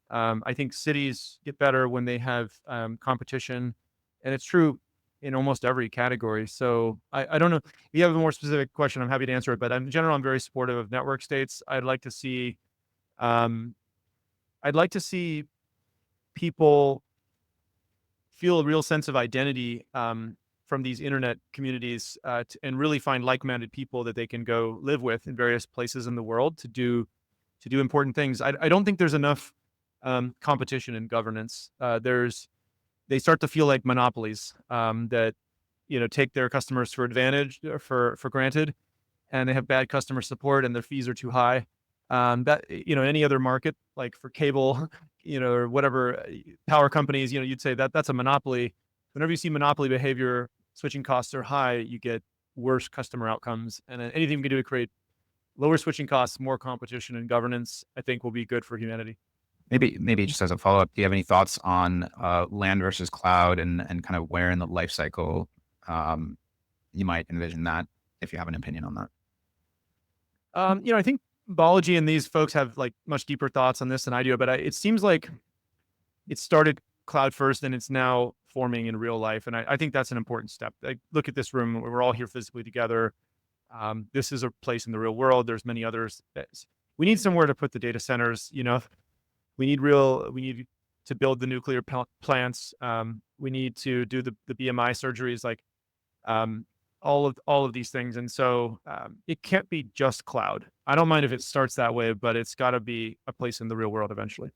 I think cities get better when they have competition. And it's true in almost every category. So I don't know. If you have a more specific question, I'm happy to answer it. But in general, I'm very supportive of network states. I'd like to see people feel a real sense of identity from these internet communities and really find like-minded people that they can go live with in various places in the world to do important things. I don't think there's enough competition in governance. They start to feel like monopolies that take their customers for granted, and they have bad customer support and their fees are too high. That any other market, like for cable, or whatever power companies, you'd say that's a monopoly. Whenever you see monopoly behavior, switching costs are high, you get worse customer outcomes. And anything we can do to create lower switching costs, more competition and governance, I think will be good for humanity. Maybe just as a follow-up, do you have any thoughts on land versus cloud and kind of where in the life cycle you might envision that, if you have an opinion on that? I think Balaji and these folks have like much deeper thoughts on this than I do, but it seems like it started cloud first and it's now forming in real life. And I think that's an important step. Like, look at this room. We're all here physically together. This is a place in the real world. There's many others. We need somewhere to put the data centers. We need to build the nuclear plants. We need to do the BMI surgeries, like all of these things. And so it can't be just cloud. I don't mind if it starts that way, but it's got to be a place in the real world eventually.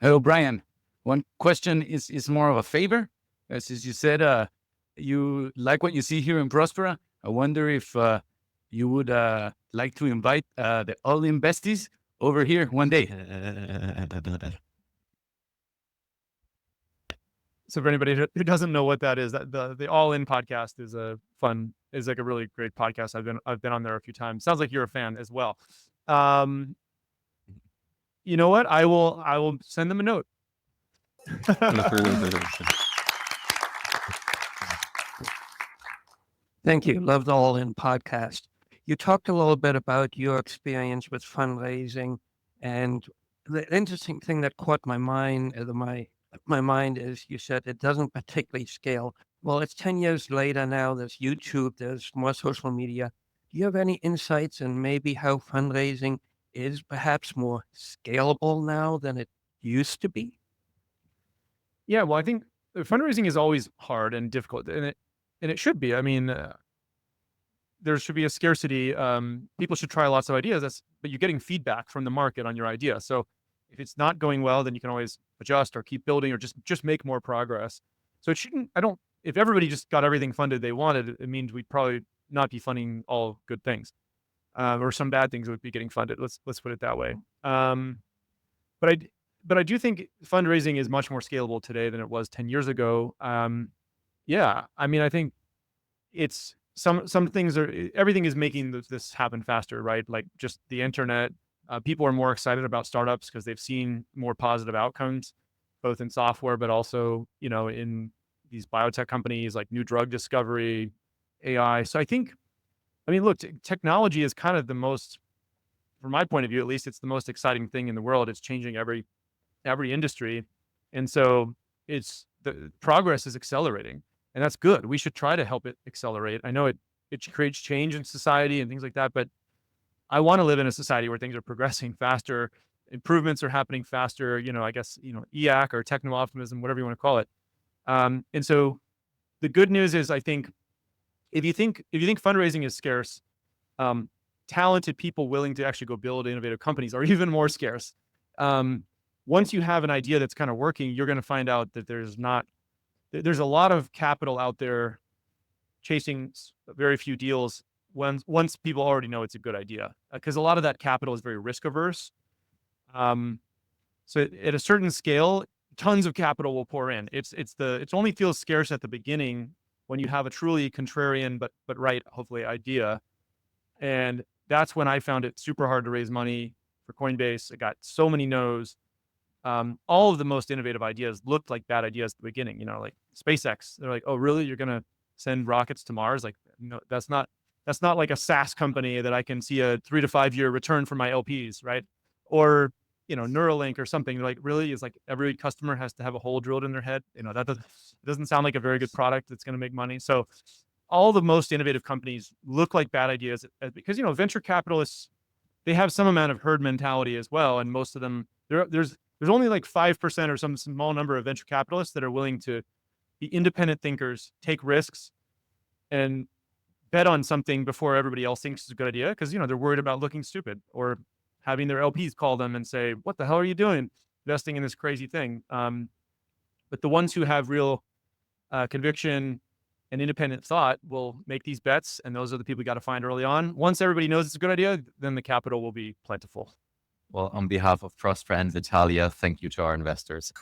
Hello, Brian. One question is more of a favor. As you said, you like what you see here in Próspera. I wonder if you would like to invite the all-in besties over here one day. So for anybody who doesn't know what that is, that the All In podcast is like a really great podcast. I've been on there a few times. Sounds like you're a fan as well. You know what? I will send them a note. Thank you. Love the All In podcast. You talked a little bit about your experience with fundraising and the interesting thing that caught my mind, my mind is you said it doesn't particularly scale. Well, it's 10 years later now. There's YouTube. There's more social media. Do you have any insights in maybe how fundraising is perhaps more scalable now than it used to be? Yeah, well, I think fundraising is always hard and difficult, and it should be. I mean, there should be a scarcity. People should try lots of ideas, but you're getting feedback from the market on your idea. So if it's not going well, then you can always adjust or keep building or just make more progress. So it shouldn't. I don't. If everybody just got everything funded they wanted, it means we'd probably not be funding all good things, or some bad things would be getting funded. Let's put it that way. But I but I do think fundraising is much more scalable today than it was 10 years ago. Yeah, I mean, I think it's some things are everything is making this happen faster, right? Like just the internet. People are more excited about startups because they've seen more positive outcomes, both in software, but also in these biotech companies like new drug discovery, AI. So I mean, look, technology is kind of the most, from my point of view, at least, it's the most exciting thing in the world. It's changing every industry, and so the progress is accelerating, and that's good. We should try to help it accelerate. I know it creates change in society and things like that, but I want to live in a society where things are progressing faster, improvements are happening faster. I guess EAC or techno optimism, whatever you want to call it. And so the good news is, I think if you think fundraising is scarce, talented people willing to actually go build innovative companies are even more scarce. Once you have an idea that's kind of working, you're going to find out that there's a lot of capital out there chasing very few deals once people already know it's a good idea, because a lot of that capital is very risk averse. So at a certain scale, tons of capital will pour in. It only feels scarce at the beginning when you have a truly contrarian but right, hopefully, idea. And that's when I found it super hard to raise money for Coinbase. It got so many no's. All of the most innovative ideas looked like bad ideas at the beginning, like SpaceX. They're like, oh, really? You're going to send rockets to Mars? Like, no, that's not like a SaaS company that I can see a 3 to 5 year return for my LPs, right? Or, Neuralink or something. Like, really? It's like every customer has to have a hole drilled in their head. That doesn't sound like a very good product that's going to make money. So all the most innovative companies look like bad ideas because, venture capitalists, they have some amount of herd mentality as well. And most of them, there's only like 5% or some small number of venture capitalists that are willing to be independent thinkers, take risks, and bet on something before everybody else thinks it's a good idea because, they're worried about looking stupid or having their LPs call them and say, what the hell are you doing investing in this crazy thing? But the ones who have real conviction and independent thought will make these bets, and those are the people you got to find early on. Once everybody knows it's a good idea, then the capital will be plentiful. Well, on behalf of Próspera and Vitalia, thank you to our investors.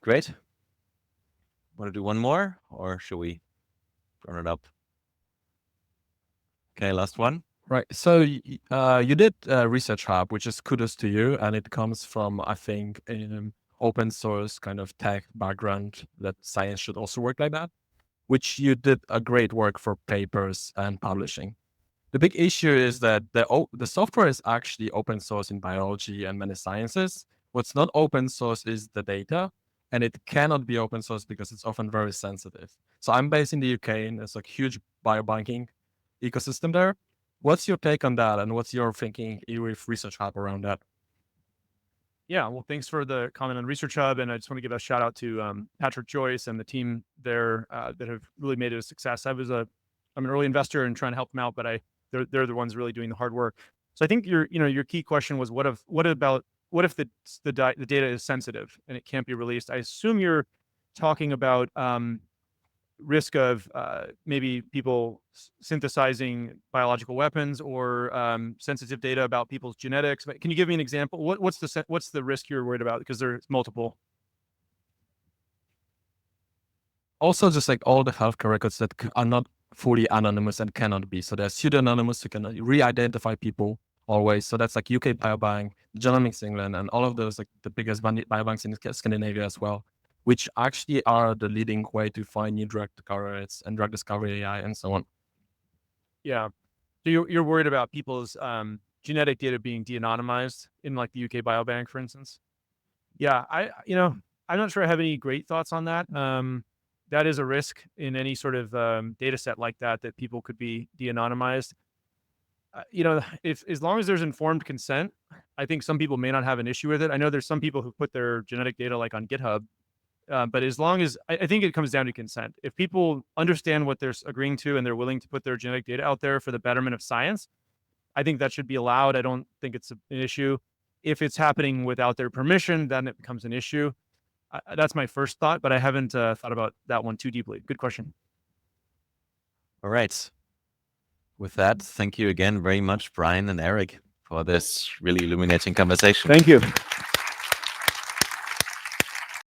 Great. Want to do one more, or should we run it up? Okay, last one. Right. So you did Research Hub, which is kudos to you, and it comes from, I think, an open source kind of tech background that science should also work like that, which you did a great work for papers and publishing. The big issue is that the software is actually open source in biology and many sciences. What's not open source is the data, and it cannot be open source because it's often very sensitive. So I'm based in the UK, and there's a huge biobanking ecosystem there. What's your take on that, and what's your thinking with Research Hub around that? Yeah, well, thanks for the comment on Research Hub, and I just want to give a shout out to Patrick Joyce and the team there that have really made it a success. I'm an early investor and trying to help them out, but they're the ones really doing the hard work. So I think your key question was what if the data is sensitive and it can't be released? I assume you're talking about risk of maybe people synthesizing biological weapons or sensitive data about people's genetics. But can you give me an example? What's the risk you're worried about? Because there's multiple. Also, just like all the healthcare records that are not fully anonymous and cannot be. So they're pseudo-anonymous, you can re-identify people always. So that's like UK Biobank, Genomics England, and all of those, like the biggest biobanks in Scandinavia as well, which actually are the leading way to find new drug targets and drug discovery AI and so on. Yeah. So you're worried about people's genetic data being de-anonymized in like the UK Biobank, for instance? Yeah, I'm not sure I have any great thoughts on that. That is a risk in any sort of data set like that people could be de-anonymized. If as long as there's informed consent, I think some people may not have an issue with it. I know there's some people who put their genetic data like on GitHub, but as long as I think it comes down to consent. If people understand what they're agreeing to and they're willing to put their genetic data out there for the betterment of science, I think that should be allowed. I don't think it's an issue. If it's happening without their permission, then it becomes an issue. That's my first thought, but I haven't thought about that one too deeply. Good question. All right. With that, thank you again very much, Brian and Erick, for this really illuminating conversation. Thank you.